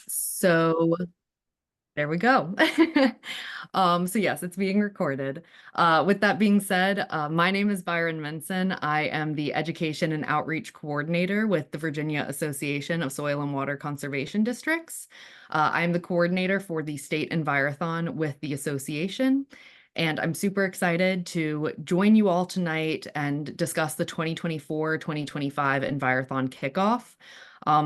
So there we go. So yes, it's being recorded. With that being said, my name is Byron Menson. I am the Education and Outreach Coordinator with the Virginia Association of Soil and Water Conservation Districts. I am the coordinator for the State Envirothon with the association. And I'm super excited to join you all tonight and discuss the 2024-2025 Envirothon Kickoff.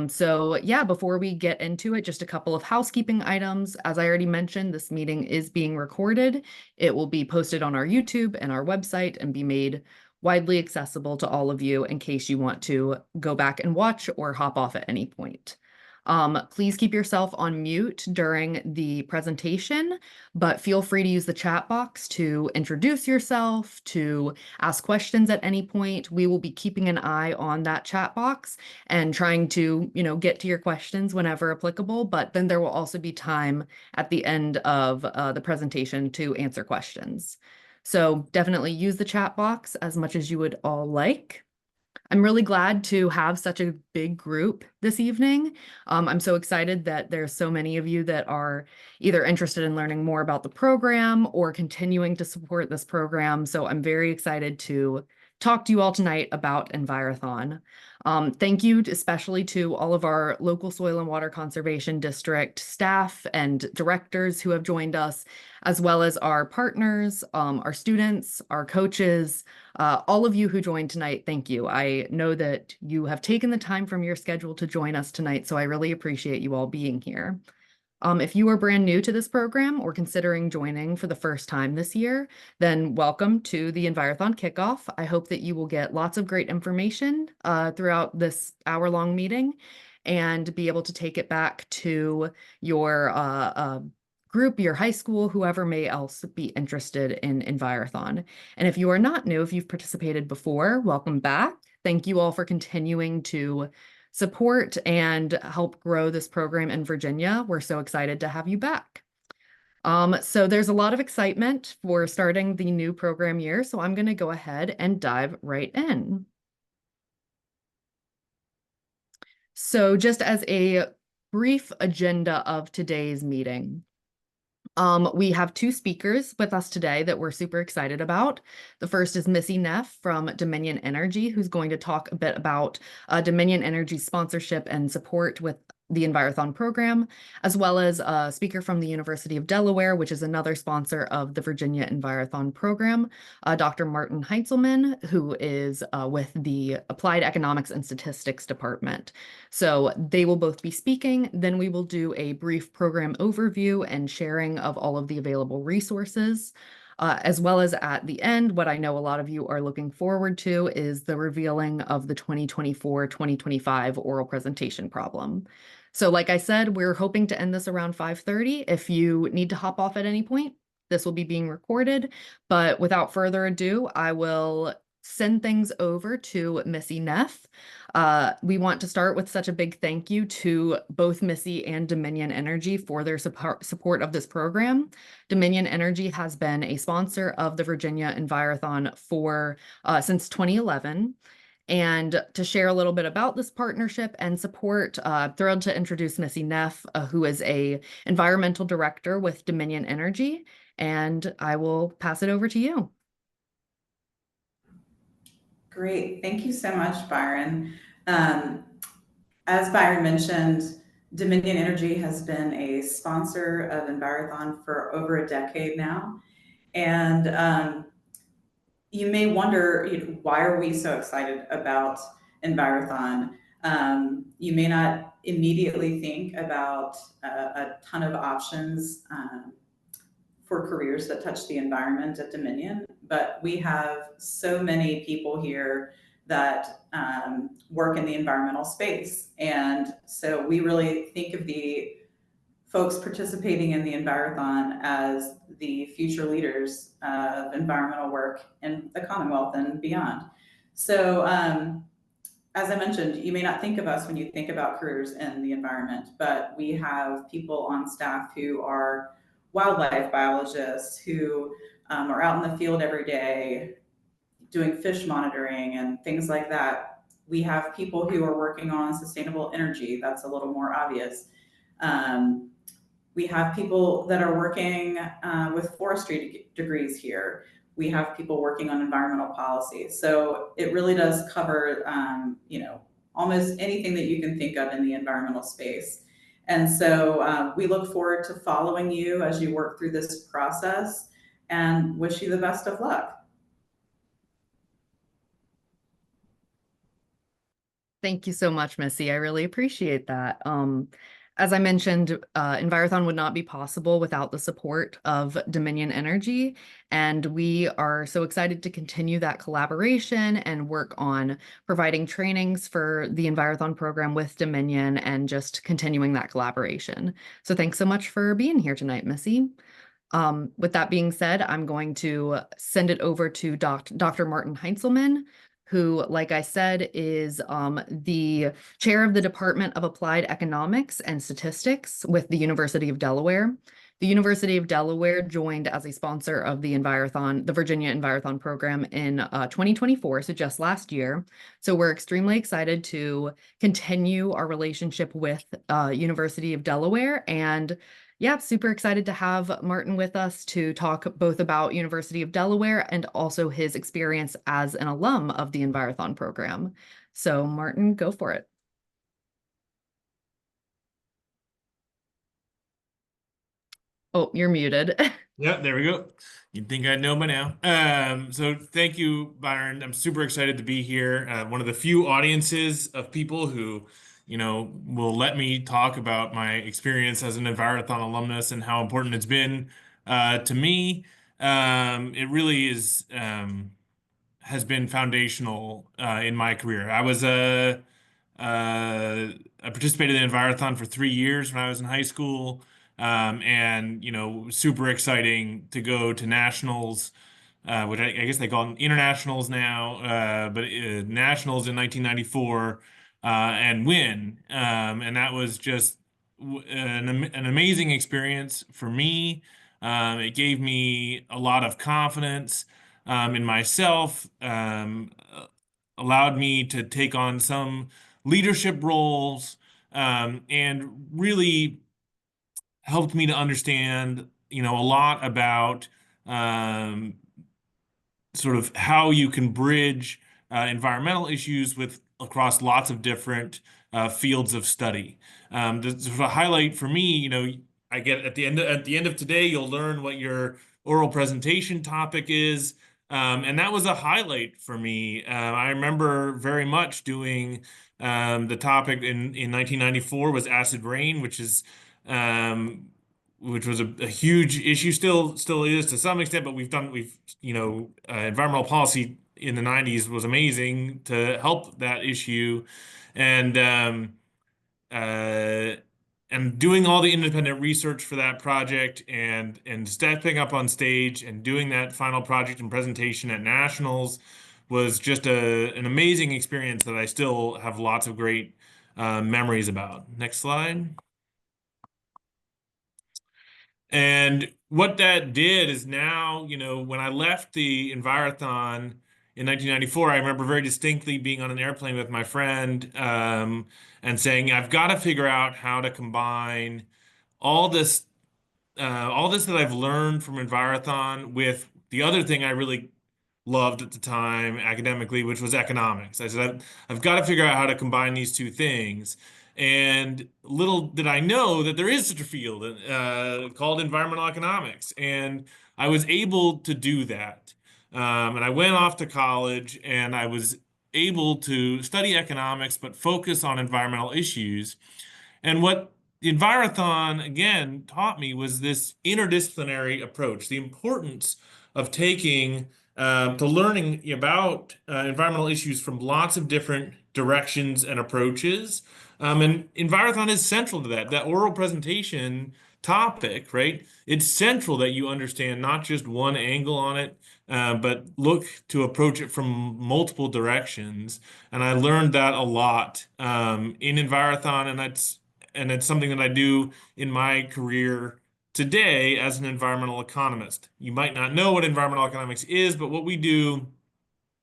So yeah, before we get into it, just a couple of housekeeping items. As I already mentioned, this meeting is being recorded. It will be posted on our YouTube and our website and be made widely accessible to all of you in case you want to go back and watch or hop off at any point. Please keep yourself on mute during the presentation, but feel free to use the chat box to introduce yourself, to ask questions at any point. We will be keeping an eye on that chat box and trying to, get to your questions whenever applicable. But then there will also be time at the end of the presentation to answer questions. So definitely use the chat box as much as you would all like. I'm really glad to have such a big group this evening. I'm so excited that there's so many of you that are either interested in learning more about the program or continuing to support this program. So I'm very excited to talk to you all tonight about Envirothon. Thank you especially to all of our local soil and water conservation district staff and directors who have joined us, as well as our partners, our students, our coaches, all of you who joined tonight. Thank you. I know that you have taken the time from your schedule to join us tonight, so I really appreciate you all being here. If you are brand new to this program or considering joining for the first time this year, then welcome to the Envirothon Kickoff. I hope that you will get lots of great information throughout this hour-long meeting and be able to take it back to your group, your high school, whoever may else be interested in Envirothon. And if you are not new, if you've participated before, welcome back. Thank you all for continuing to support and help grow this program in Virginia. We're so excited to have you back. So there's a lot of excitement for starting the new program year, so I'm going to go ahead and dive right in. So just as a brief agenda of today's meeting, we have two speakers with us today that we're super excited about. The first is Missy Neff from Dominion Energy, who's going to talk a bit about Dominion Energy sponsorship and support with the Envirothon program, as well as a speaker from the University of Delaware, which is another sponsor of the Virginia Envirothon program, Dr. Martin Heintzelman, who is with the Applied Economics and Statistics Department. So they will both be speaking. Then we will do a brief program overview and sharing of all of the available resources. As well as at the end, what I know a lot of you are looking forward to is the revealing of the 2024-2025 oral presentation problem. So like I said, we're hoping to end this around 5:30. If you need to hop off at any point, this will be being recorded. But without further ado, I will send things over to Missy Neff. We want to start with such a big thank you to both Missy and Dominion Energy for their support of this program. Dominion Energy has been a sponsor of the Virginia Envirothon for since 2011. And to share a little bit about this partnership and support, thrilled to introduce Missy Neff, who is a environmental director with Dominion Energy. And I will pass it over to you. Great. Thank you so much, Byron. As Byron mentioned, Dominion Energy has been a sponsor of Envirothon for over a decade now. And you may wonder, why are we so excited about Envirothon? You may not immediately think about a ton of options for careers that touch the environment at Dominion, but we have so many people here that work in the environmental space. And so we really think of the folks participating in the Envirothon as the future leaders of environmental work in the Commonwealth and beyond. So as I mentioned, you may not think of us when you think about careers in the environment, but we have people on staff who are wildlife biologists who are out in the field every day doing fish monitoring and things like that. We have people who are working on sustainable energy. That's a little more obvious. Um, we have people that are working with forestry degrees here. We have people working on environmental policy. So it really does cover, almost anything that you can think of in the environmental space. And so we look forward to following you as you work through this process and wish you the best of luck. Thank you so much, Missy. I really appreciate that. As I mentioned, Envirothon would not be possible without the support of Dominion Energy, and we are so excited to continue that collaboration and work on providing trainings for the Envirothon program with Dominion and just continuing that collaboration. So thanks so much for being here tonight, Missy. With that being said, I'm going to send it over to Dr. Martin Heinzelman, who, like I said, is the chair of the Department of Applied Economics and Statistics with the University of Delaware. The University of Delaware joined as a sponsor of the Envirothon, the Virginia Envirothon program in 2024, so just last year. So we're extremely excited to continue our relationship with University of Delaware, and yeah, super excited to have Martin with us to talk both about University of Delaware and also his experience as an alum of the Envirothon program. So Martin, go for it. Oh, you're muted. Yeah, there we go. You'd think I'd know by now. So thank you, Byron. I'm super excited to be here. One of the few audiences of people who, will let me talk about my experience as an Envirothon alumnus and how important it's been to me. It really has been foundational in my career. I participated in Envirothon for 3 years when I was in high school, and super exciting to go to nationals, which I guess they call them internationals now, but nationals in 1994, and win. And that was just an amazing experience for me. It gave me a lot of confidence in myself, allowed me to take on some leadership roles, and really helped me to understand, a lot about um, sort of how you can bridge environmental issues with across lots of different fields of study. The sort of highlight for me, I get at the end of today, you'll learn what your oral presentation topic is. And that was a highlight for me. I remember very much doing the topic in 1994 was acid rain, um, which was a huge issue, still is to some extent, but environmental policy in the 90s was amazing to help that issue. And uh, and doing all the independent research for that project and stepping up on stage and doing that final project and presentation at nationals was just an amazing experience that I still have lots of great memories about. Next slide. And what that did is now, when I left the Envirothon in 1994, I remember very distinctly being on an airplane with my friend, and saying, I've got to figure out how to combine all this, all this that I've learned from Envirothon with the other thing I really loved at the time academically, which was economics. I said, I've got to figure out how to combine these two things. And little did I know that there is such a field called environmental economics. And I was able to do that. And I went off to college and I was able to study economics, but focus on environmental issues. And what the Envirothon again taught me was this interdisciplinary approach, the importance of taking to learning about environmental issues from lots of different directions and approaches. And Envirothon is central to that. That oral presentation topic, right? It's central that you understand not just one angle on it, but look to approach it from multiple directions. And I learned that a lot in Envirothon, and it's something that I do in my career today as an environmental economist. You might not know what environmental economics is, but what we do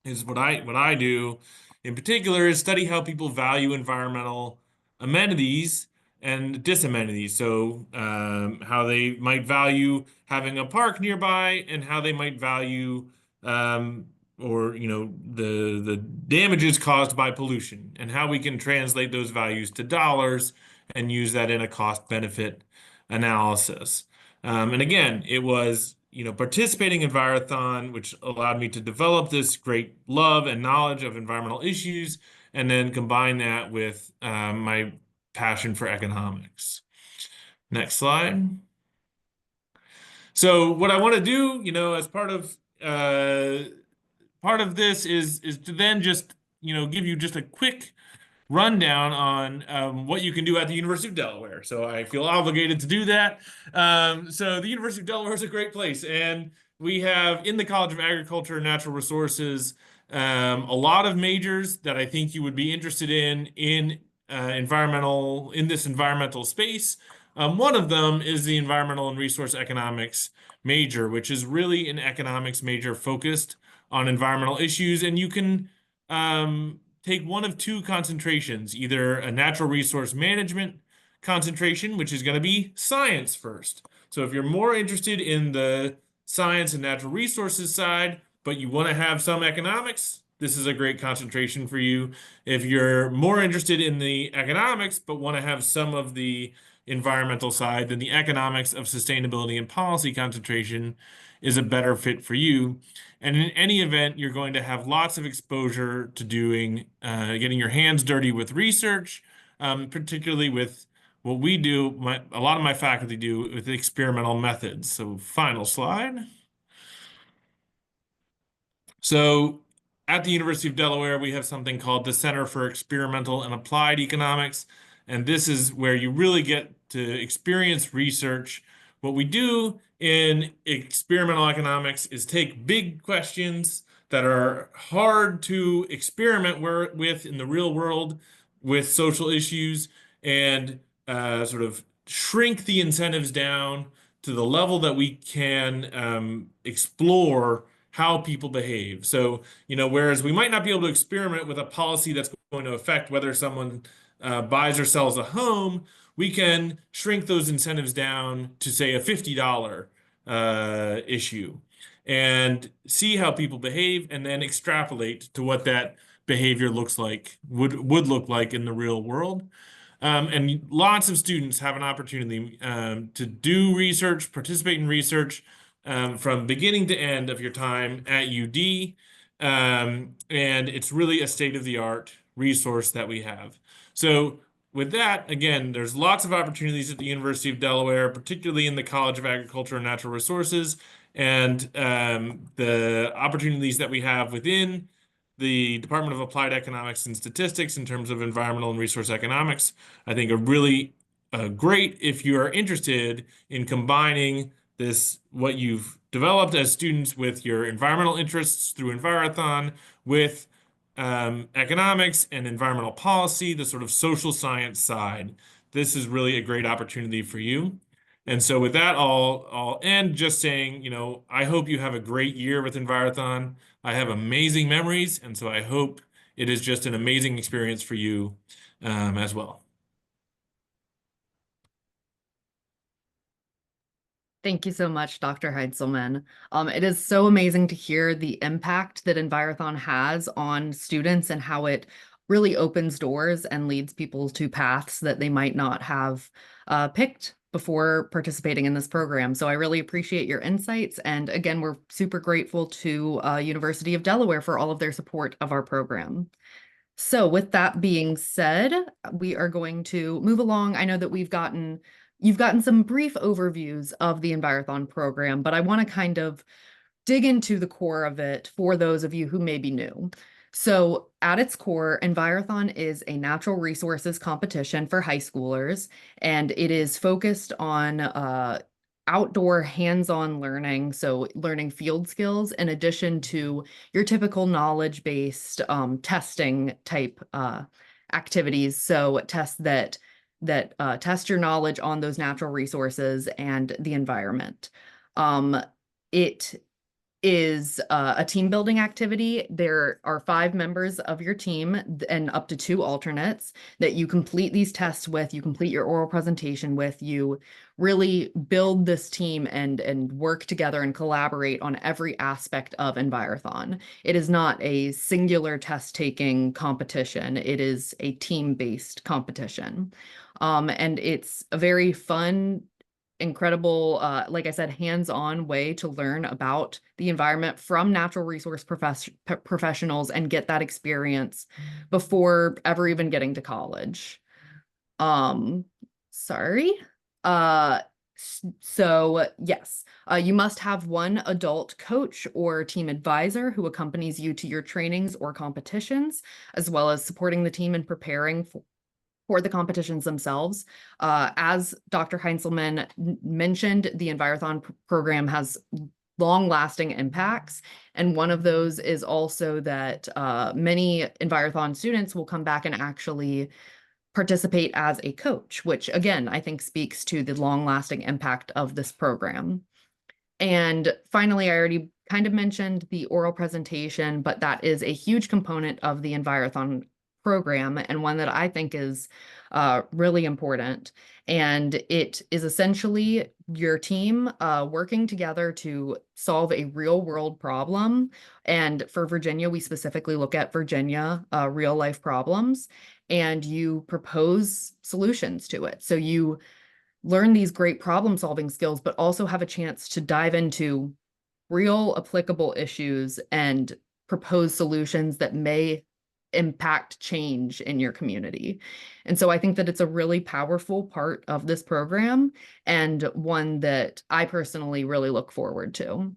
is what I do in particular is study how people value environmental amenities and disamenities. So how they might value having a park nearby, and how they might value or the damages caused by pollution, and how we can translate those values to dollars and use that in a cost benefit analysis. And again, it was participating in Envirothon, which allowed me to develop this great love and knowledge of environmental issues, and then combine that with my passion for economics. Next slide. So what I want to do, as part of this is to then just give you just a quick rundown on what you can do at the University of Delaware. So I feel obligated to do that. So the University of Delaware is a great place, and we have in the College of Agriculture and Natural Resources a lot of majors that I think you would be interested in this environmental space. One of them is the Environmental and Resource Economics major, which is really an economics major focused on environmental issues, and you can take one of two concentrations, either a natural resource management concentration, which is going to be science first. So if you're more interested in the science and natural resources side, but you want to have some economics, this is a great concentration for you. If you're more interested in the economics, but want to have some of the environmental side, then the economics of sustainability and policy concentration is a better fit for you. And in any event, you're going to have lots of exposure to getting your hands dirty with research, particularly with what we do, a lot of my faculty do with experimental methods. So final slide. So at the University of Delaware, we have something called the Center for Experimental and Applied Economics. And this is where you really get to experience research. What we do in experimental economics is take big questions that are hard to experiment with in the real world with social issues, and sort of shrink the incentives down to the level that we can explore how people behave. So, whereas we might not be able to experiment with a policy that's going to affect whether someone buys or sells a home, we can shrink those incentives down to, say, a $50 issue, and see how people behave, and then extrapolate to what that behavior would look like in the real world. And lots of students have an opportunity to do research, participate in research from beginning to end of your time at UD. And it's really a state-of-the-art resource that we have. So with that, again, there's lots of opportunities at the University of Delaware, particularly in the College of Agriculture and Natural Resources, and the opportunities that we have within the Department of Applied Economics and Statistics in terms of environmental and resource economics, I think are really great if you are interested in combining what you've developed as students with your environmental interests through Envirothon with economics and environmental policy, the sort of social science side. This is really a great opportunity for you. And so with that, I'll end just saying, I hope you have a great year with Envirothon. I have amazing memories, and so I hope it is just an amazing experience for you as well. Thank you so much, Dr. Heitzelman. It is so amazing to hear the impact that Envirothon has on students and how it really opens doors and leads people to paths that they might not have picked before participating in this program. So I really appreciate your insights. And again, we're super grateful to University of Delaware for all of their support of our program. So with that being said, we are going to move along. I know that you've gotten some brief overviews of the Envirothon program, but I want to kind of dig into the core of it for those of you who may be new. So at its core, Envirothon is a natural resources competition for high schoolers, and it is focused on outdoor hands-on learning, so learning field skills in addition to your typical knowledge-based testing type activities. So tests that test your knowledge on those natural resources and the environment. It is a team building activity. There are 5 members of your team and up to 2 alternates that you complete these tests with, you complete your oral presentation with, you really build this team and work together and collaborate on every aspect of Envirothon. It is not a singular test taking competition. It is a team-based competition. And it's a very fun, incredible, like I said, hands-on way to learn about the environment from natural resource professionals and get that experience before ever even getting to college. Um, sorry. Uh, so yes, you must have one adult coach or team advisor who accompanies you to your trainings or competitions, as well as supporting the team and preparing for the competitions themselves. As Dr. Heinzelman mentioned, the Envirothon program has long-lasting impacts. And one of those is also that many Envirothon students will come back and actually participate as a coach, which again, I think speaks to the long-lasting impact of this program. And finally, I already kind of mentioned the oral presentation, but that is a huge component of the Envirothon program and one that I think is really important. And it is essentially your team working together to solve a real world problem. And for Virginia, we specifically look at Virginia real life problems, and you propose solutions to it. So you learn these great problem solving skills, but also have a chance to dive into real applicable issues and propose solutions that may impact change in your community. And so I think that it's a really powerful part of this program and one that I personally really look forward to.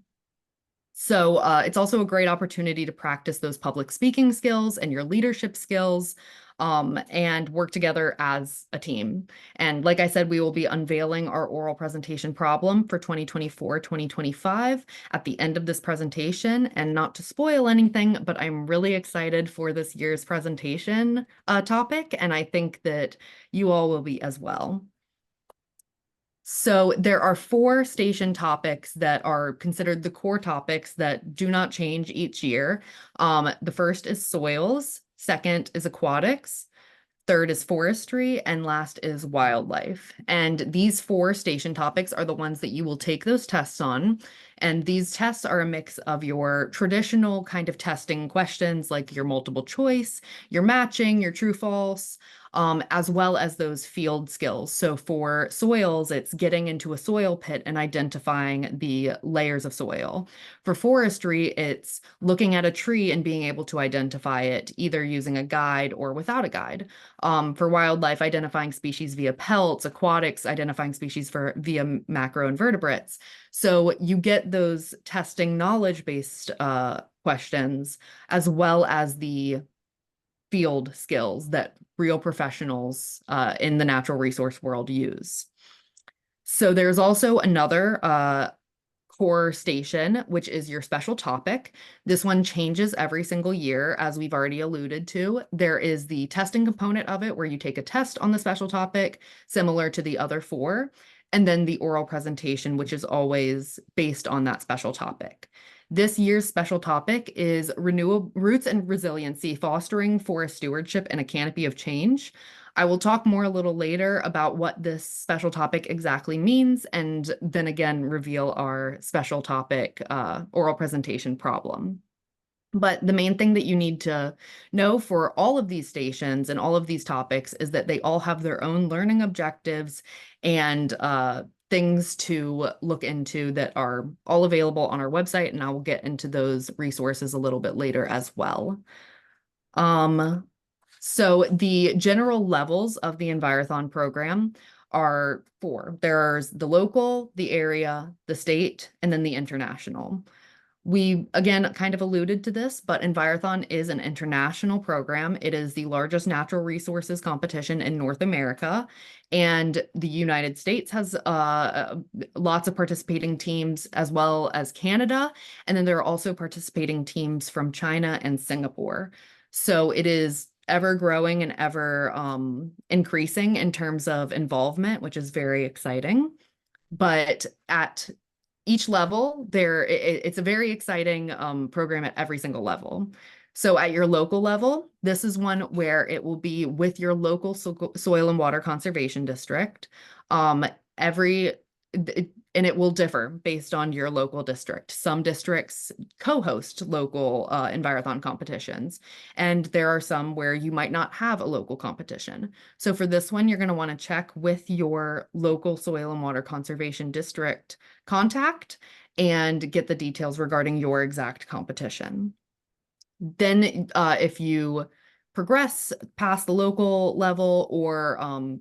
So it's also a great opportunity to practice those public speaking skills and your leadership skills, and work together as a team. And like I said, we will be unveiling our oral presentation problem for 2024-2025 at the end of this presentation. And not to spoil anything, but I'm really excited for this year's presentation topic, and I think that you all will be as well. So there are 4 station topics that are considered the core topics that do not change each year. The first is soils, second is aquatics, third is forestry, and last is wildlife. And these 4 station topics are the ones that you will take those tests on. And these tests are a mix of your traditional kind of testing questions like your multiple choice, your matching, your true false, as well as those field skills. So for soils, it's getting into a soil pit and identifying the layers of soil. For forestry, it's looking at a tree and being able to identify it either using a guide or without a guide. For wildlife, identifying species via pelts, aquatics, identifying species via macroinvertebrates. So you get those testing knowledge-based questions, as well as the field skills that real professionals in the natural resource world use. So there's also another core station, which is your special topic. This one changes every single year, as we've already alluded to. There is the testing component of it where you take a test on the special topic, similar to the other 4, and then the oral presentation, which is always based on that special topic. This year's special topic is Renewable Roots and Resiliency, Fostering Forest Stewardship in a Canopy of Change. I will talk more a little later about what this special topic exactly means, and then again reveal our special topic oral presentation problem. But the main thing that you need to know for all of these stations and all of these topics is that they all have their own learning objectives and things to look into that are all available on our website, and I will get into those resources a little bit later as well. So the general levels of the Envirothon program are 4. There's the local, the area, the state, and then the international. We, again, kind of alluded to this, but Envirothon is an international program. It is the largest natural resources competition in North America, and the United States has lots of participating teams, as well as Canada, and then there are also participating teams from China and Singapore. So it is ever growing and ever increasing in terms of involvement, which is very exciting. But at each level it's a very exciting program at every single level. So at your local level, this is one where it will be with your local soil and water conservation district. Every and it will differ based on your local district. Some districts co-host local Envirothon competitions, and there are some where you might not have a local competition. So for this one, you're going to want to check with your local soil and water conservation district contact and get the details regarding your exact competition. Then if you progress past the local level, or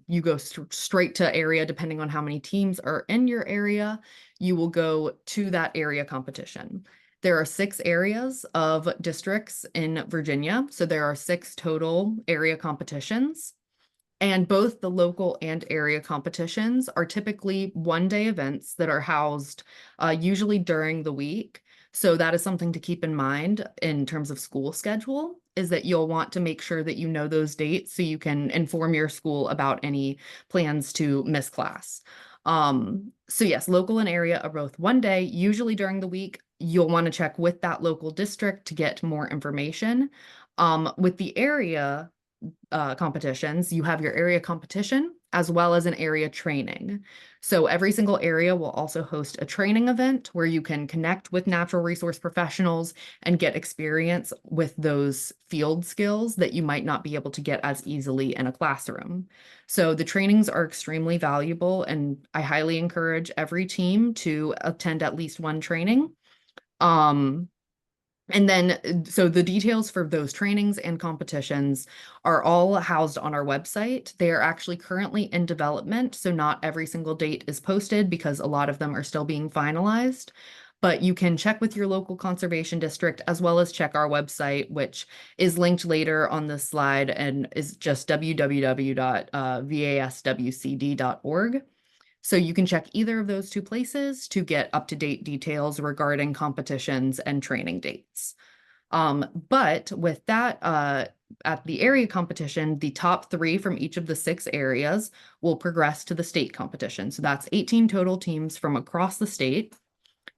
you go straight to area, depending on how many teams are in your area, you will go to that area competition. There are 6 areas of districts in Virginia, so there are 6 total area competitions. And both the local and area competitions are typically one-day events that are housed usually during the week. So that is something to keep in mind in terms of school schedule, is that you'll want to make sure that you know those dates so you can inform your school about any plans to miss class. So yes, local and area are both one day, usually during the week. You'll want to check with that local district to get more information. With the area competitions, you have your area competition as well as an area training. So every single area will also host a training event where you can connect with natural resource professionals and get experience with those field skills that you might not be able to get as easily in a classroom. So the trainings are extremely valuable, and I highly encourage every team to attend at least one training. And then, so the details for those trainings and competitions are all housed on our website. They are actually currently in development, so not every single date is posted because a lot of them are still being finalized. But you can check with your local conservation district as well as check our website, which is linked later on this slide and is just www.vaswcd.org. So you can check either of those 2 places to get up-to-date details regarding competitions and training dates. But with that, at the area competition, the top 3 from each of the 6 areas will progress to the state competition. So that's 18 total teams from across the state.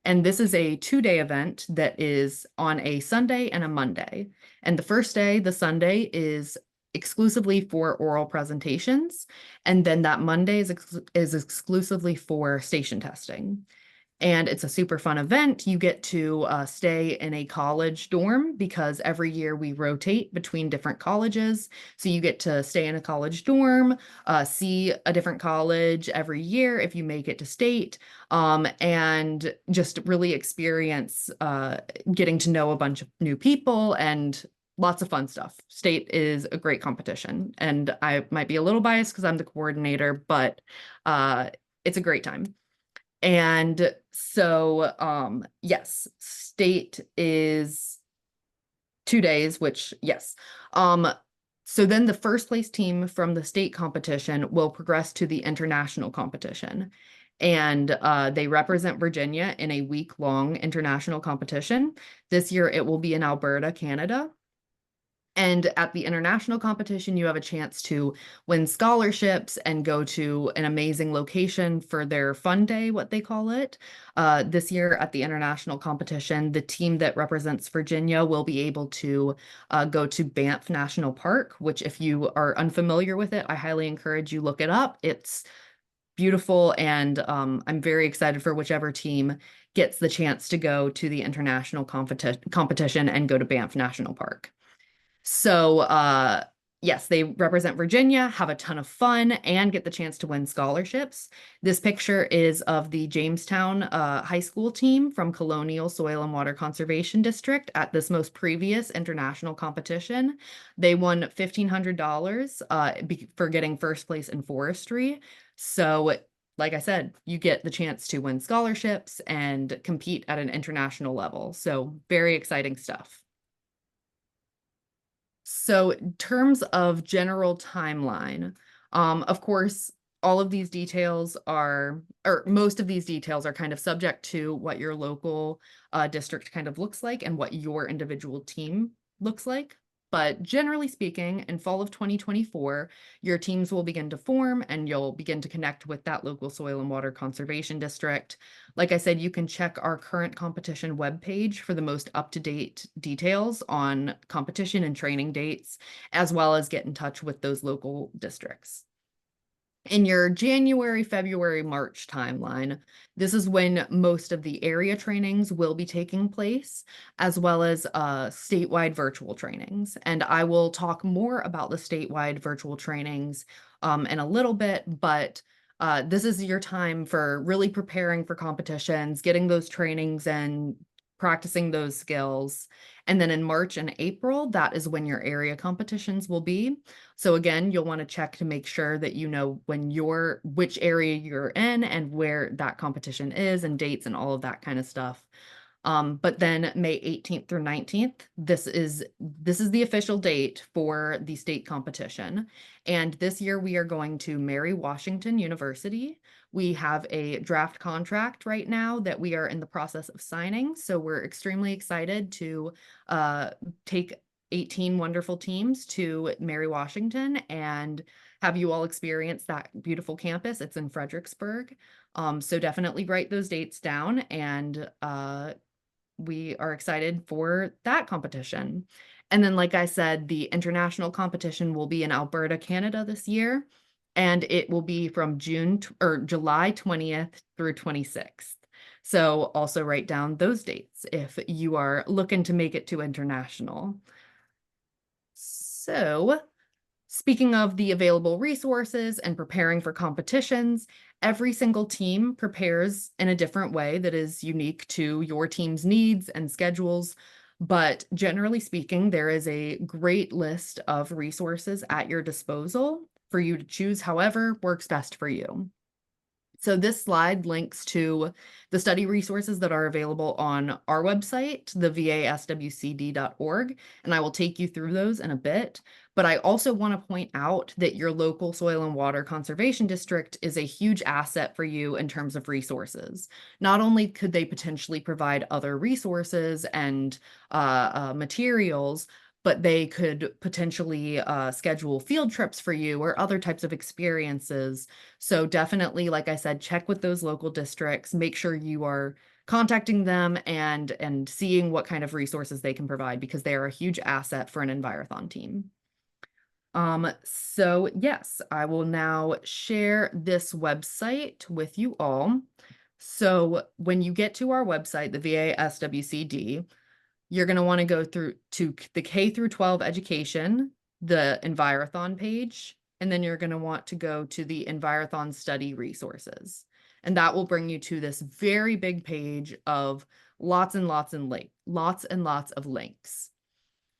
And this is a 2-day event that is on a Sunday and a Monday. And the first day, the Sunday, is exclusively for oral presentations. And then that Monday is exclusively for station testing. And it's a super fun event. You get to stay in a college dorm because every year we rotate between different colleges. So you get to stay in a college dorm, see a different college every year if you make it to state, and just really experience getting to know a bunch of new people and lots of fun stuff. State is a great competition, and I might be a little biased because I'm the coordinator, but it's a great time. And so, yes, state is 2 days, which, yes. So then the first place team from the state competition will progress to the international competition. And they represent Virginia in a week-long international competition. This year it will be in Alberta, Canada. And at the international competition, you have a chance to win scholarships and go to an amazing location for their fun day, what they call it. This year at the international competition, the team that represents Virginia will be able to go to Banff National Park, which, if you are unfamiliar with it, I highly encourage you look it up. It's beautiful, and I'm very excited for whichever team gets the chance to go to the international competition and go to Banff National Park. So, yes, they represent Virginia, have a ton of fun, and get the chance to win scholarships. This picture is of the Jamestown High School team from Colonial Soil and Water Conservation District at this most previous international competition. They won $1,500 for getting first place in forestry. So, like I said, you get the chance to win scholarships and compete at an international level. So, very exciting stuff. So in terms of general timeline, of course, all of these details are, or most of these details are kind of subject to what your local district kind of looks like and what your individual team looks like. But generally speaking, in fall of 2024, your teams will begin to form and you'll begin to connect with that local soil and water conservation district. Like I said, you can check our current competition webpage for the most up-to-date details on competition and training dates, as well as get in touch with those local districts. In your January, February, March timeline, this is when most of the area trainings will be taking place, as well as statewide virtual trainings. And I will talk more about the statewide virtual trainings in a little bit, but this is your time for really preparing for competitions, getting those trainings and practicing those skills. And then in March and April, that is when your area competitions will be. So again, you'll want to check to make sure that you know which area you're in and where that competition is and dates and all of that kind of stuff. But then May 18th through 19th, this is the official date for the state competition. And this year we are going to Mary Washington University. We have a draft contract right now that we are in the process of signing. So we're extremely excited to take 18 wonderful teams to Mary Washington and have you all experience that beautiful campus. It's in Fredericksburg. So definitely write those dates down, and we are excited for that competition. And then, like I said, the international competition will be in Alberta, Canada this year, and it will be from July 20th through 26th. So also write down those dates if you are looking to make it to international. So, speaking of the available resources and preparing for competitions, every single team prepares in a different way that is unique to your team's needs and schedules. But generally speaking, there is a great list of resources at your disposal for you to choose however works best for you. So this slide links to the study resources that are available on our website, the vaswcd.org, and I will take you through those in a bit. But I also want to point out that your local soil and water conservation district is a huge asset for you in terms of resources. Not only could they potentially provide other resources and materials, but they could potentially schedule field trips for you or other types of experiences. So definitely, like I said, check with those local districts, make sure you are contacting them and seeing what kind of resources they can provide, because they are a huge asset for an Envirothon team. So yes, I will now share this website with you all. So when you get to our website, the VASWCD, you're going to want to go through to the K through 12 education, the Envirothon page, and then you're going to want to go to the Envirothon study resources. And that will bring you to this very big page of lots and lots of links.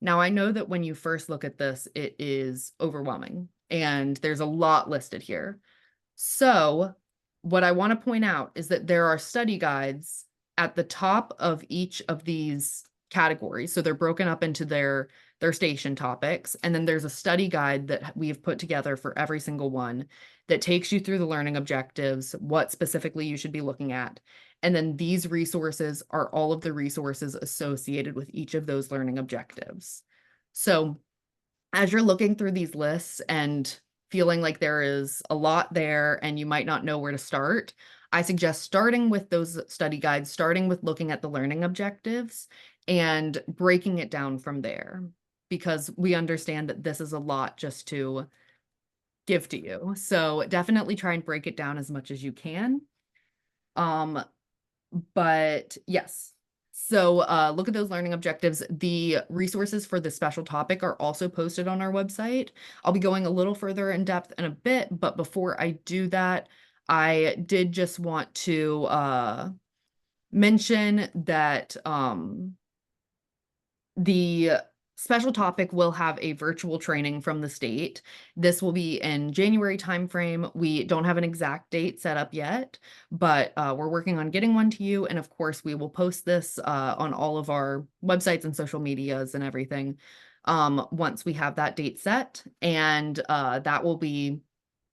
Now, I know that when you first look at this, it is overwhelming and there's a lot listed here. So what I want to point out is that there are study guides at the top of each of these categories. So they're broken up into their station topics. And then there's a study guide that we've put together for every single one that takes you through the learning objectives, what specifically you should be looking at. And then these resources are all of the resources associated with each of those learning objectives. So as you're looking through these lists and feeling like there is a lot there and you might not know where to start, I suggest starting with those study guides, starting with looking at the learning objectives and breaking it down from there, because we understand that this is a lot just to give to you. So definitely try and break it down as much as you can. But yes, so look at those learning objectives. The resources for the special topic are also posted on our website. I'll be going a little further in depth in a bit, but before I do that, I did just want to mention that the special topic will have a virtual training from the state. This will be in January timeframe. We don't have an exact date set up yet, but we're working on getting one to you. And of course, we will post this on all of our websites and social medias and everything once we have that date set. And that will be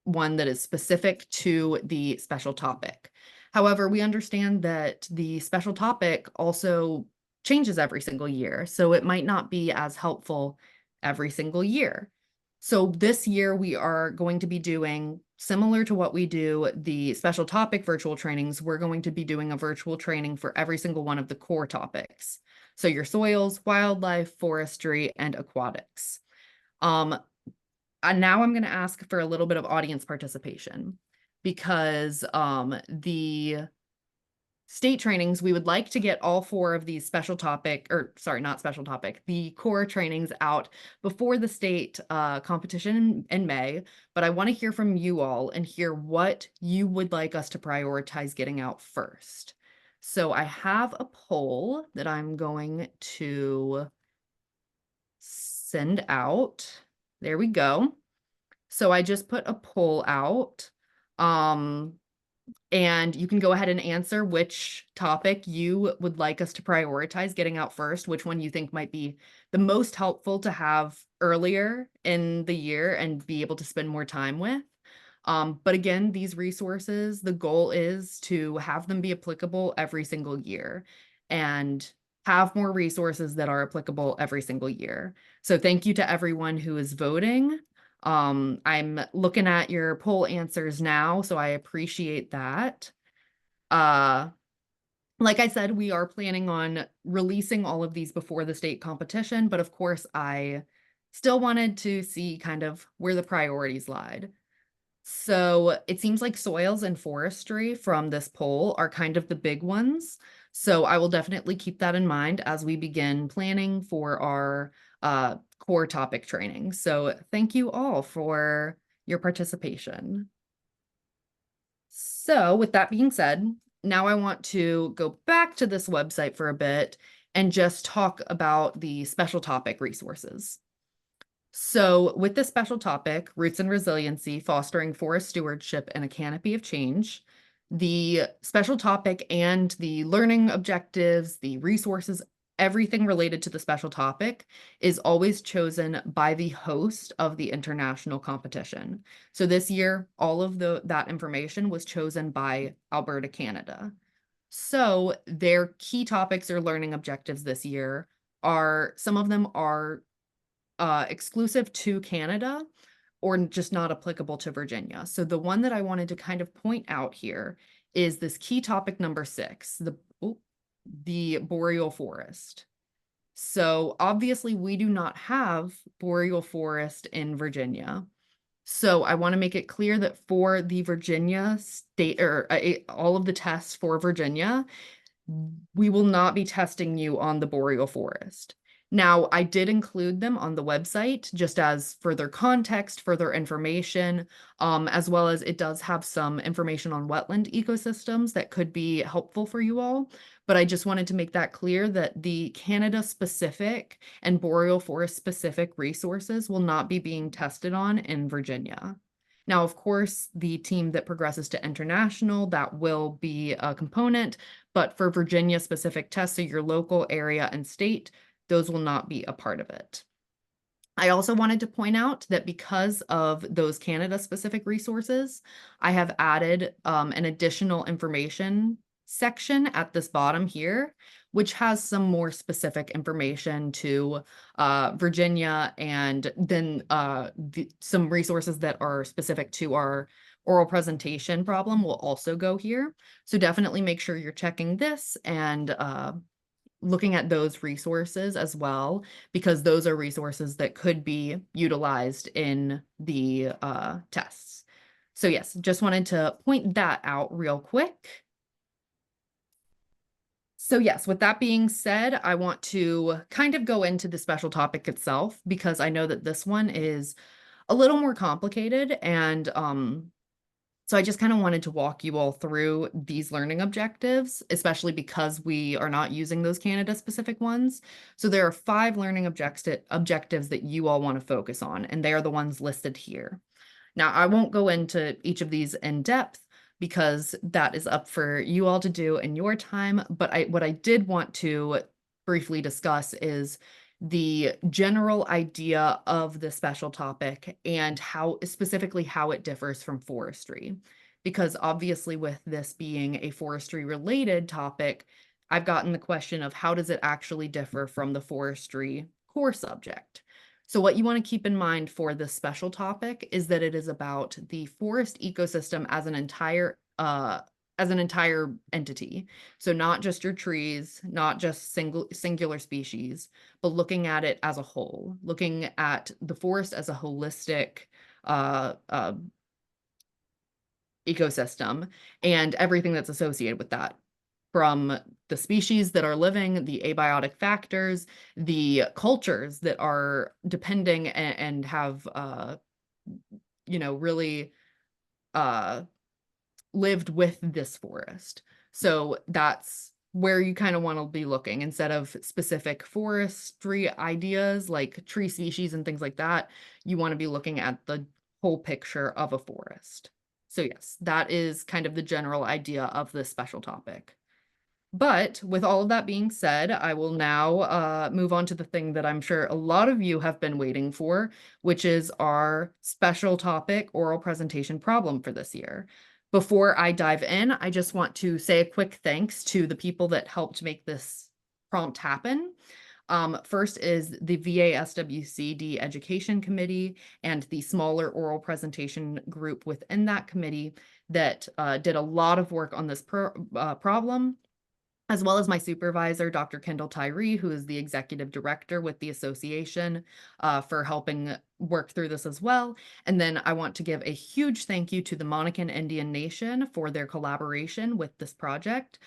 one that is specific to the special topic. However, we understand that the special topic also changes every single year, so it might not be as helpful every single year. So this year we are going to be doing similar to what we do the special topic virtual trainings. We're going to be doing a virtual training for every single one of the core topics. So your soils, wildlife, forestry, and aquatics. And now I'm going to ask for a little bit of audience participation because the state trainings, we would like to get all 4 of these special topic, or sorry, not special topic, the core trainings out before the state competition in May. But I want to hear from you all and hear what you would like us to prioritize getting out first. So I have a poll that I'm going to send out. There we go. So I just put a poll out. And you can go ahead and answer which topic you would like us to prioritize getting out first, which one you think might be the most helpful to have earlier in the year and be able to spend more time with. But again, these resources, the goal is to have them be applicable every single year and have more resources that are applicable every single year. So thank you to everyone who is voting. I'm looking at your poll answers now, so I appreciate that. Like I said, we are planning on releasing all of these before the state competition, but of course I still wanted to see kind of where the priorities lied. So it seems like soils and forestry from this poll are kind of the big ones. So I will definitely keep that in mind as we begin planning for our core topic training. So thank you all for your participation. So with that being said, now I want to go back to this website for a bit and just talk about the special topic resources. So with this special topic, Roots and Resiliency, Fostering Forest Stewardship in a Canopy of Change, the special topic and the learning objectives, the resources, everything related to the special topic is always chosen by the host of the international competition. So this year, all of that information was chosen by Alberta, Canada. So their key topics or learning objectives this year are, some of them are exclusive to Canada or just not applicable to Virginia. So the one that I wanted to kind of point out here is this key topic number 6, the boreal forest. So obviously we do not have boreal forest in Virginia. So I want to make it clear that for the Virginia state, or all of the tests for Virginia, we will not be testing you on the boreal forest. Now, I did include them on the website just as further context, further information, as well as it does have some information on wetland ecosystems that could be helpful for you all. But I just wanted to make that clear that the Canada-specific and boreal forest-specific resources will not be being tested on in Virginia. Now, of course, the team that progresses to international, that will be a component, but for Virginia-specific tests, so your local area and state, those will not be a part of it. I also wanted to point out that because of those Canada-specific resources, I have added an additional information section at this bottom here, which has some more specific information to Virginia, and then some resources that are specific to our oral presentation problem will also go here. So definitely make sure you're checking this and looking at those resources as well, because those are resources that could be utilized in the tests. So yes, just wanted to point that out real quick. So yes, with that being said, I want to kind of go into the special topic itself, because I know that this one is a little more complicated, and so I just kind of wanted to walk you all through these learning objectives, especially because we are not using those Canada-specific ones. So there are 5 learning objectives that you all want to focus on, and they are the ones listed here. Now, I won't go into each of these in depth because that is up for you all to do in your time, but what I did want to briefly discuss is the general idea of the special topic and specifically how it differs from forestry. Because obviously with this being a forestry related topic, I've gotten the question of how does it actually differ from the forestry core subject? So what you want to keep in mind for this special topic is that it is about the forest ecosystem as an entire entity. So not just your trees, not just singular species, but looking at it as a whole, looking at the forest as a holistic uh, uh, ecosystem and everything that's associated with that, from the species that are living, the abiotic factors, the cultures that are depending and have, really uh, lived with this forest. So that's where you kind of want to be looking instead of specific forestry ideas like tree species and things like that. You want to be looking at the whole picture of a forest. So yes, that is kind of the general idea of this special topic. But with all of that being said, I will now move on to the thing that I'm sure a lot of you have been waiting for, which is our special topic oral presentation problem for this year. Before I dive in, I just want to say a quick thanks to the people that helped make this prompt happen. First is the VASWCD Education Committee and the smaller oral presentation group within that committee that did a lot of work on this problem, as well as my supervisor, Dr. Kendall Tyree, who is the executive director with the association, for helping work through this as well. And then I want to give a huge thank you to the Monacan Indian Nation for their collaboration with this project.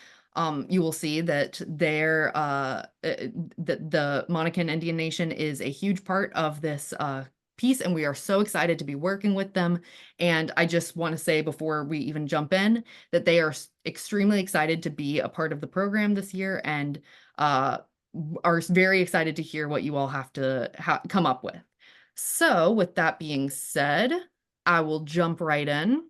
You will see that the Monacan Indian Nation is a huge part of this piece, and we are so excited to be working with them. And I just want to say before we even jump in that they are extremely excited to be a part of the program this year, and are very excited to hear what you all have to come up with. So with that being said, I will jump right in.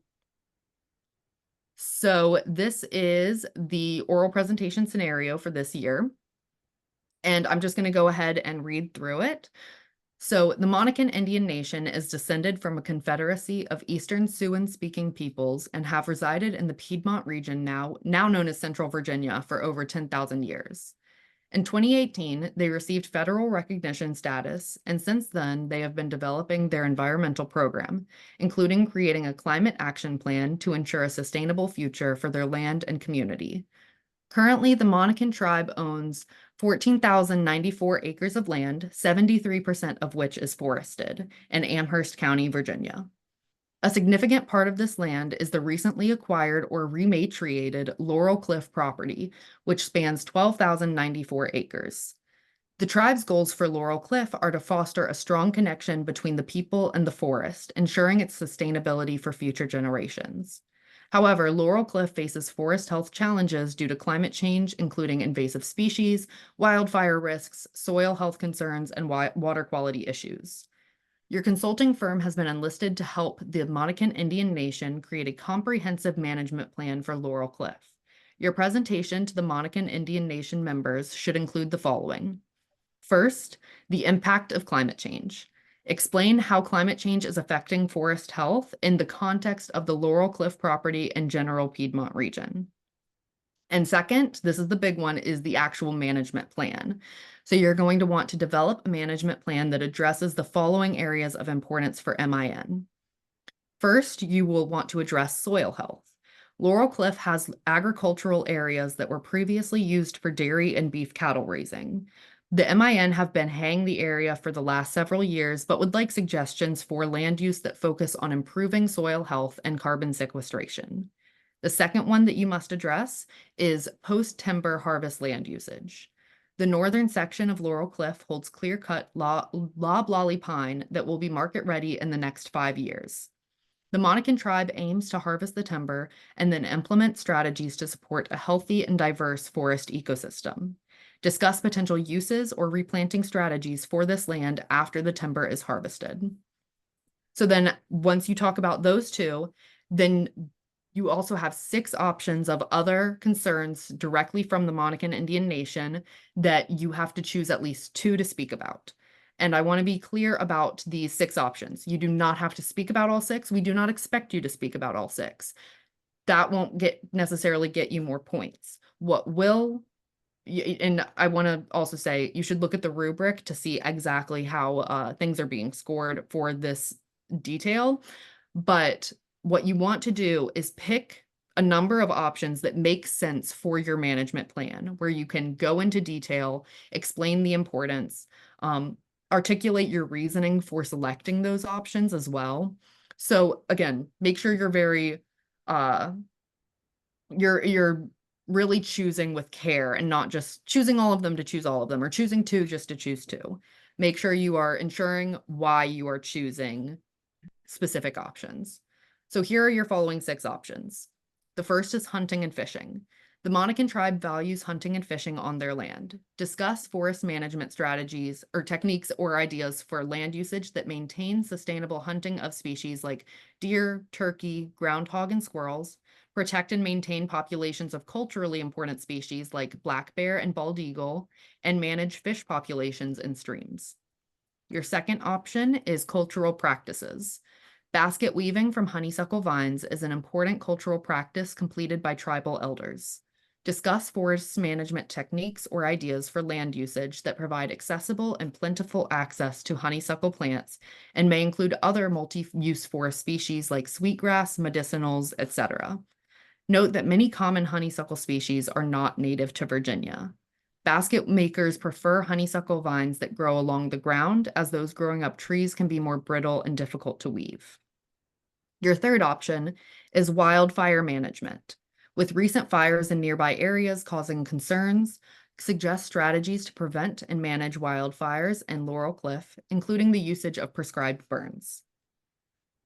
So this is the oral presentation scenario for this year, and I'm just going to go ahead and read through it. So the Monacan Indian Nation is descended from a confederacy of Eastern Siouan-speaking peoples and have resided in the Piedmont region now known as Central Virginia for over 10,000 years. In 2018, they received federal recognition status, and since then, they have been developing their environmental program, including creating a climate action plan to ensure a sustainable future for their land and community. Currently, the Monacan tribe owns 14,094 acres of land, 73% of which is forested, in Amherst County, Virginia. A significant part of this land is the recently acquired or rematriated Laurel Cliff property, which spans 12,094 acres. The tribe's goals for Laurel Cliff are to foster a strong connection between the people and the forest, ensuring its sustainability for future generations. However, Laurel Cliff faces forest health challenges due to climate change, including invasive species, wildfire risks, soil health concerns, and water quality issues. Your consulting firm has been enlisted to help the Monacan Indian Nation create a comprehensive management plan for Laurel Cliff. Your presentation to the Monacan Indian Nation members should include the following. First, the impact of climate change. Explain how climate change is affecting forest health in the context of the Laurel Cliff property and general Piedmont region. And second, this is the big one, is the actual management plan. So you're going to want to develop a management plan that addresses the following areas of importance for MIN. First, you will want to address soil health. Laurel Cliff has agricultural areas that were previously used for dairy and beef cattle raising. The MIN have been haying the area for the last several years, but would like suggestions for land use that focus on improving soil health and carbon sequestration. The second one that you must address is post-timber harvest land usage. The northern section of Laurel Cliff holds clear-cut loblolly pine that will be market-ready in the next 5 years. The Monacan tribe aims to harvest the timber and then implement strategies to support a healthy and diverse forest ecosystem. Discuss potential uses or replanting strategies for this land after the timber is harvested. So then once you talk about those two, then you also have 6 options of other concerns directly from the Monacan Indian Nation that you have to choose at least 2 to speak about. And I want to be clear about these 6 options. You do not have to speak about all 6. We do not expect you to speak about all 6. That won't necessarily get you more points. What will and I want to also say you should look at the rubric to see exactly how things are being scored for this detail. But what you want to do is pick a number of options that make sense for your management plan, where you can go into detail, explain the importance, articulate your reasoning for selecting those options as well. So again, make sure you're very you're really choosing with care and not just choosing all of them to choose all of them or choosing two just to choose two. Make sure you are ensuring why you are choosing specific options. So here are your following 6 options. The first is hunting and fishing. The Monacan tribe values hunting and fishing on their land. Discuss forest management strategies or techniques or ideas for land usage that maintain sustainable hunting of species like deer, turkey, groundhog, and squirrels. Protect and maintain populations of culturally important species like black bear and bald eagle, and manage fish populations in streams. Your second option is cultural practices. Basket weaving from honeysuckle vines is an important cultural practice completed by tribal elders. Discuss forest management techniques or ideas for land usage that provide accessible and plentiful access to honeysuckle plants and may include other multi-use forest species like sweetgrass, medicinals, etc. Note that many common honeysuckle species are not native to Virginia. Basket makers prefer honeysuckle vines that grow along the ground, as those growing up trees can be more brittle and difficult to weave. Your third option is wildfire management. With recent fires in nearby areas causing concerns, suggest strategies to prevent and manage wildfires in Laurel Cliff, including the usage of prescribed burns.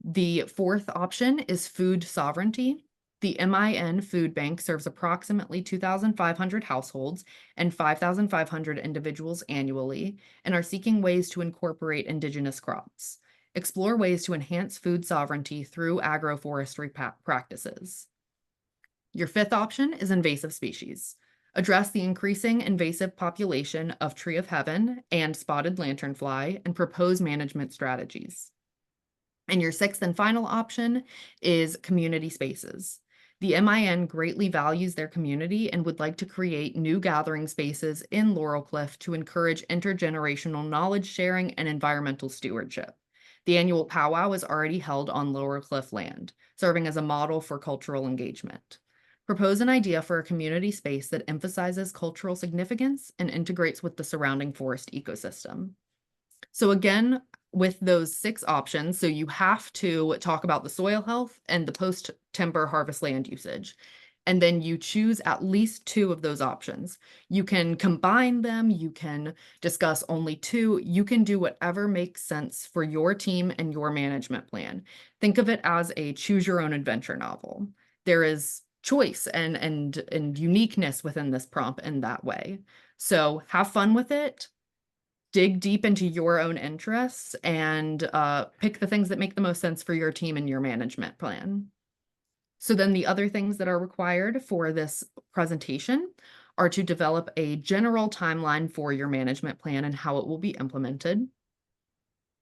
The fourth option is food sovereignty. The MIN Food Bank serves approximately 2,500 households and 5,500 individuals annually and are seeking ways to incorporate indigenous crops. Explore ways to enhance food sovereignty through agroforestry practices. Your fifth option is invasive species. Address the increasing invasive population of tree of heaven and spotted lanternfly and propose management strategies. And your sixth and final option is community spaces. The MIN greatly values their community and would like to create new gathering spaces in Laurel Cliff to encourage intergenerational knowledge sharing and environmental stewardship. The annual powwow is already held on Laurel Cliff land, serving as a model for cultural engagement. Propose an idea for a community space that emphasizes cultural significance and integrates with the surrounding forest ecosystem. So again, with those 6 options, so you have to talk about the soil health and the post-timber harvest land usage. And then you choose at least 2 of those options. You can combine them, you can discuss only 2, you can do whatever makes sense for your team and your management plan. Think of it as a choose your own adventure novel. There is choice and uniqueness within this prompt in that way. So have fun with it. Dig deep into your own interests and pick the things that make the most sense for your team and your management plan. So then the other things that are required for this presentation are to develop a general timeline for your management plan and how it will be implemented.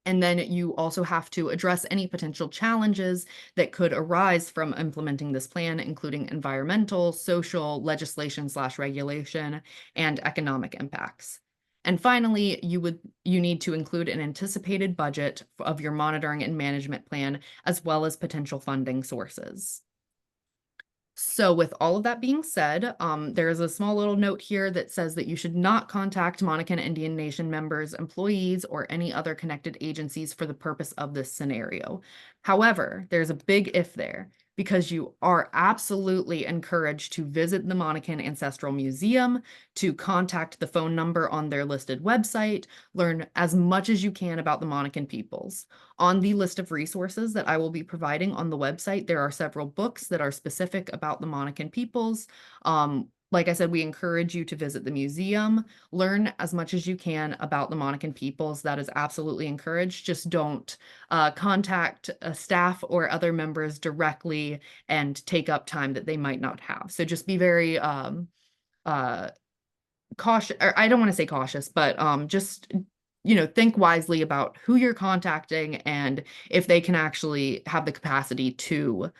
And then you also have to address any potential challenges that could arise from implementing this plan, including environmental, social, legislation/regulation, and economic impacts. And finally, you need to include an anticipated budget of your monitoring and management plan, as well as potential funding sources. So with all of that being said, there's a small little note here that says that you should not contact Monacan Indian Nation members, employees, or any other connected agencies for the purpose of this scenario. However, there's a big if there, because you are absolutely encouraged to visit the Monacan Ancestral Museum, to contact the phone number on their listed website, learn as much as you can about the Monacan peoples. On the list of resources that I will be providing on the website, there are several books that are specific about the Monacan peoples. Like I said, we encourage you to visit the museum, learn as much as you can about the Monacan peoples. That is absolutely encouraged. Just don't contact staff or other members directly and take up time that they might not have. So just be very cautious, or I don't want to say cautious, but just think wisely about who you're contacting and if they can actually have the capacity to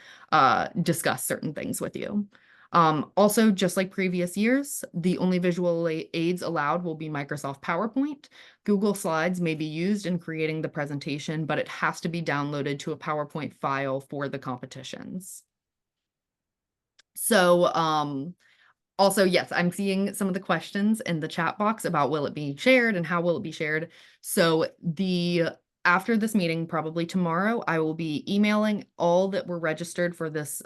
discuss certain things with you. Also, just like previous years, the only visual aids allowed will be Microsoft PowerPoint. Google Slides may be used in creating the presentation, but it has to be downloaded to a PowerPoint file for the competitions. So, also, yes, I'm seeing some of the questions in the chat box about will it be shared and how will it be shared. So after this meeting, probably tomorrow, I will be emailing all that were registered for this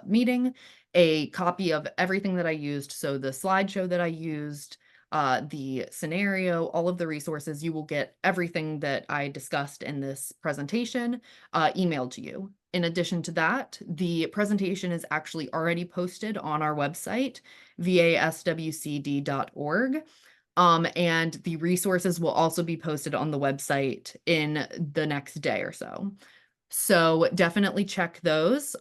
meeting a copy of everything that I used. So the slideshow that I used, the scenario, all of the resources, you will get everything that I discussed in this presentation emailed to you. In addition to that, the presentation is actually already posted on our website, vaswcd.org. And the resources will also be posted on the website in the next day or so. So definitely check those.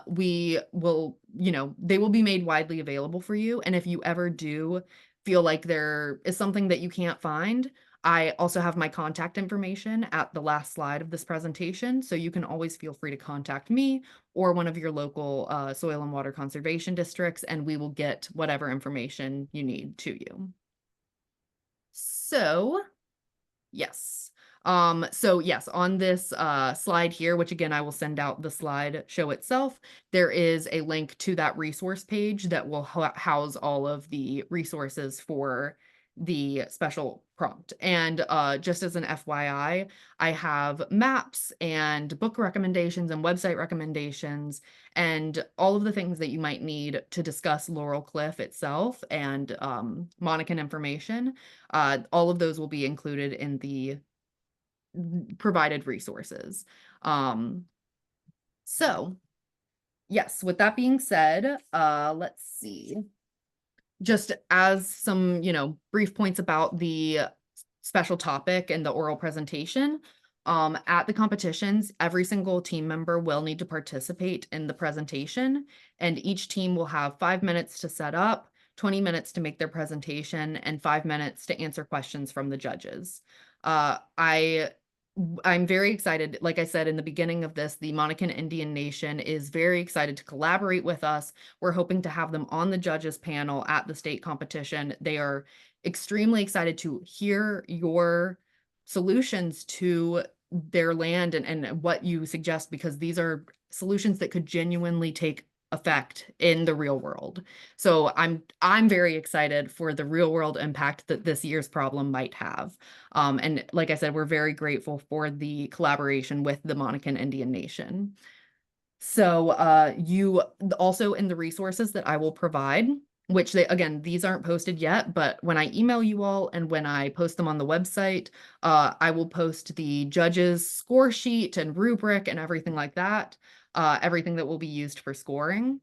We will, they will be made widely available for you. And if you ever do feel like there is something that you can't find, I also have my contact information at the last slide of this presentation. So you can always feel free to contact me or one of your local soil and water conservation districts, and we will get whatever information you need to you. So yes. So yes, on this slide here, which again, I will send out the slide show itself, there is a link to that resource page that will house all of the resources for the special prompt. And just as an FYI, I have maps and book recommendations and website recommendations and all of the things that you might need to discuss Laurel Cliff itself and Monacan information. All of those will be included in the provided resources. So yes, with that being said, let's see. Just as some, brief points about the special topic and the oral presentation, at the competitions, every single team member will need to participate in the presentation, and each team will have 5 minutes to set up, 20 minutes to make their presentation, and 5 minutes to answer questions from the judges. I'm very excited. Like I said in the beginning of this, the Monacan Indian Nation is very excited to collaborate with us. We're hoping to have them on the judges panel at the state competition. They are extremely excited to hear your solutions to their land and what you suggest, because these are solutions that could genuinely take effect in the real world. So I'm very excited for the real world impact that this year's problem might have. And like I said, we're very grateful for the collaboration with the Monacan Indian Nation. So you also, in the resources that I will provide, which again, these aren't posted yet, but when I email you all and when I post them on the website, I will post the judges' score sheet and rubric and everything like that, everything that will be used for scoring.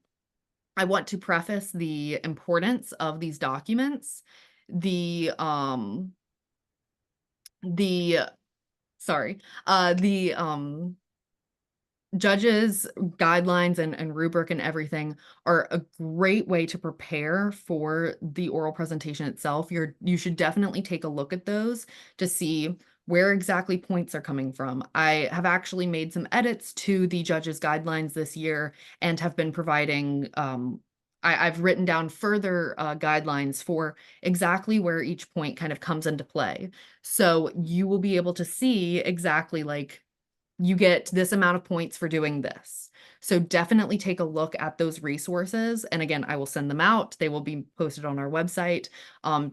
I want to preface the importance of these documents. The sorry, the judges guidelines and rubric and everything are a great way to prepare for the oral presentation itself. You should definitely take a look at those to see where exactly points are coming from. I have actually made some edits to the judges guidelines this year and have been providing I've written down further guidelines for exactly where each point kind of comes into play. So you will be able to see exactly like you get this amount of points for doing this. So definitely take a look at those resources. And again, I will send them out. They will be posted on our website.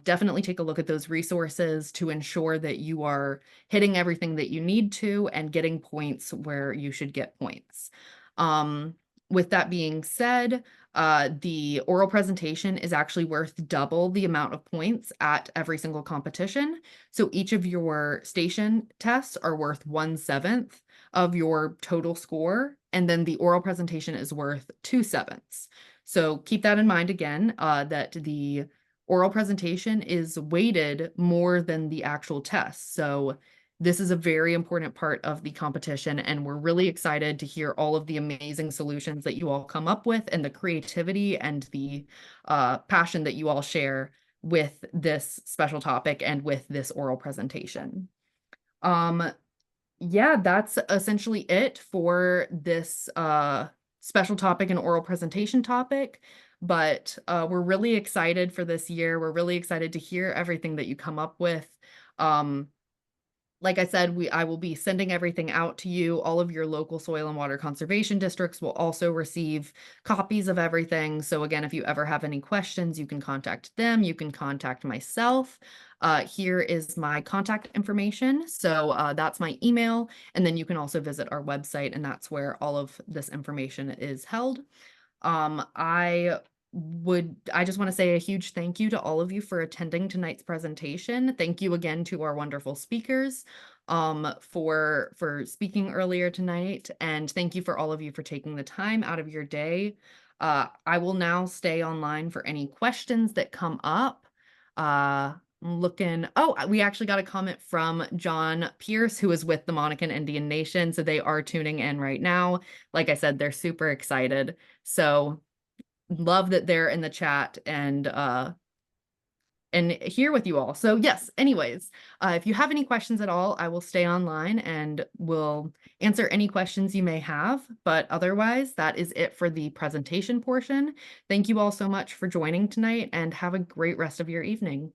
Definitely take a look at those resources to ensure that you are hitting everything that you need to and getting points where you should get points. With that being said, the oral presentation is actually worth double the amount of points at every single competition. So each of your station tests are worth 1/7 of your total score, and then the oral presentation is worth 2/7. So keep that in mind again, that the oral presentation is weighted more than the actual test. So this is a very important part of the competition, and we're really excited to hear all of the amazing solutions that you all come up with and the creativity and the passion that you all share with this special topic and with this oral presentation. Yeah, that's essentially it for this special topic and oral presentation topic. but we're really excited for this year. We're really excited to hear everything that you come up with. Like I said, I will be sending everything out to you. All of your local soil and water conservation districts will also receive copies of everything. So again, if you ever have any questions, you can contact them. You can contact myself. Here is my contact information. So that's my email. And then you can also visit our website, and that's where all of this information is held. I just want to say a huge thank you to all of you for attending tonight's presentation. Thank you again to our wonderful speakers for speaking earlier tonight, and thank you for all of you for taking the time out of your day. I will now stay online for any questions that come up. We actually got a comment from John Pierce, who is with the Monacan Indian Nation, so they are tuning in right now. Like I said, they're super excited. So love that they're in the chat and here with you all. So yes, anyways, if you have any questions at all, I will stay online and will answer any questions you may have. But otherwise, that is it for the presentation portion. Thank you all so much for joining tonight, and have a great rest of your evening.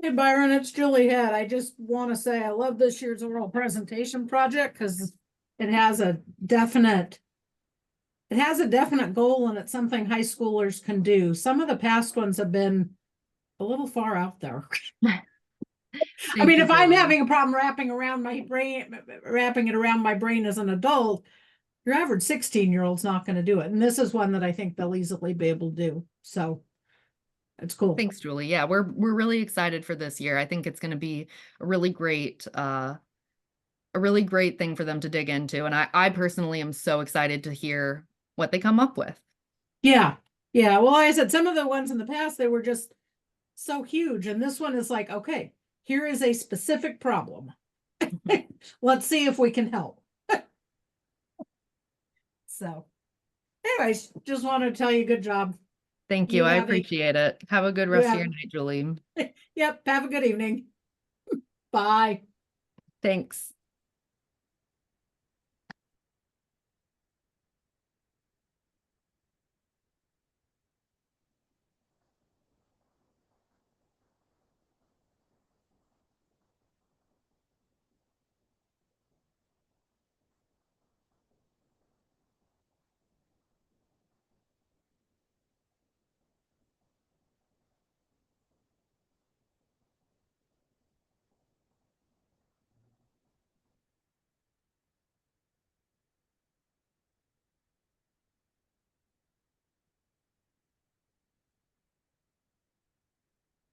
Hey Byron, it's Julie Head. I just want to say I love this year's oral presentation project because it has a definite goal, and it's something high schoolers can do. Some of the past ones have been a little far out there. I mean, if I'm having a problem wrapping it around my brain as an adult, your average 16-year-old's not going to do it. And this is one that I think they'll easily be able to do. So it's cool. Thanks, Julie. Yeah, we're really excited for this year. I think it's going to be a really great thing for them to dig into. And I personally am so excited to hear what they come up with. Yeah. Yeah. Well, like I said, some of the ones in the past, they were just so huge. And this one is like, okay, here is a specific problem. Let's see if we can help. So anyways, just wanted to tell you good job. Thank you. I appreciate it. Have a good rest of your night, Julie. Yep. Have a good evening. Bye. Thanks.